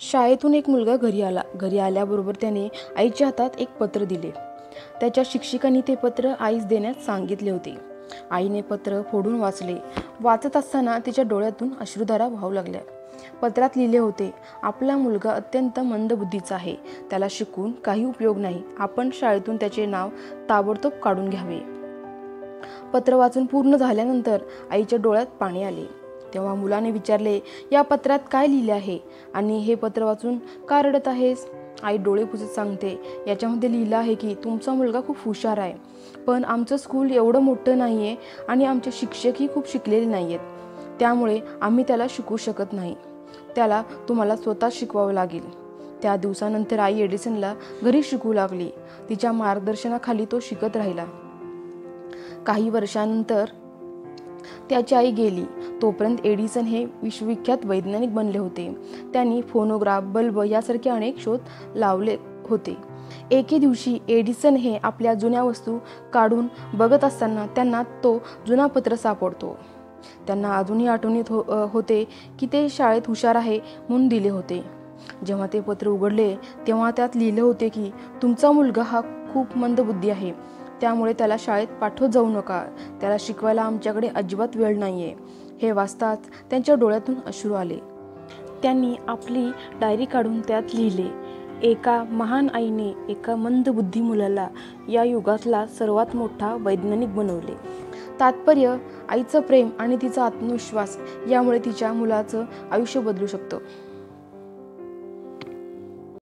शाळेतून एक मुलगा घरी आला. घरी आल्याबरोबर त्याने आईच्या हातात एक पत्र दिले. त्याच्या शिक्षिकांनी ते पत्र आईस देण्यास सांगितले होते. आईने पत्र फोडून वाचले. वाचत असताना तिच्या डोळ्यातून अश्रुधारा वाहू लागल्या. पत्रात लिहिले होते, आपला मुलगा अत्यंत मंदबुद्धीचा आहे. त्याला शिकून काही उपयोग नाही. आपण शाळेतून त्याचे नाव ताबडतोब काढून घ्यावे. पत्र वाचून पूर्ण झाल्यानंतर आईच्या डोळ्यात पाणी आले. तेव्हा मुलाने विचारले, या पत्रात काय लिहिले आहे आणि हे पत्र वाचून का रडत आहेस? आई डोळे पुसत सांगते, याच्यामध्ये लिहिलं आहे की तुमचा मुलगा खूप हुशार आहे, पण आमचं स्कूल एवढं मोठं नाही आहे आणि आमचे शिक्षकही खूप शिकलेले नाही आहेत. त्यामुळे आम्ही त्याला शिकवू शकत नाही. त्याला तुम्हाला स्वतः शिकवावं लागेल. त्या दिवसानंतर आई एडिसनला घरी शिकवू लागली. तिच्या मार्गदर्शनाखाली तो शिकत राहिला. काही वर्षांनंतर त्याची आई गेली. तोपर्यंत एडिसन हे विश्वविख्यात वैज्ञानिक बनले होते. त्यांनी फोनोग्राफ, बल्ब यासारखे अनेक शोध लावले होते. एके दिवशी एडिसन हे आपल्या जुन्या वस्तू काढून बघत असताना त्यांना तो जुना पत्र सापडतो. त्यांना अजूनही आठवणीत होते की ते शाळेत हुशार आहे म्हणून दिले होते. जेव्हा ते पत्र उघडले तेव्हा त्यात लिहिले होते की तुमचा मुलगा हा खूप मंदबुद्धी आहे, त्यामुळे त्याला शाळेत पाठवत जाऊ नका. त्याला शिकवायला आमच्याकडे अजिबात वेळ नाहीये. हे वाचताच त्यांच्या डोळ्यातून अश्रू आले. त्यांनी आपली डायरी काढून त्यात लिहिले, एका महान आईने एका मंदबुद्धी मुलाला या युगातला सर्वात मोठा वैज्ञानिक बनवले. तात्पर्य, आईचं प्रेम आणि तिचा आत्मविश्वास यामुळे तिच्या मुलाचं आयुष्य बदलू शकतं.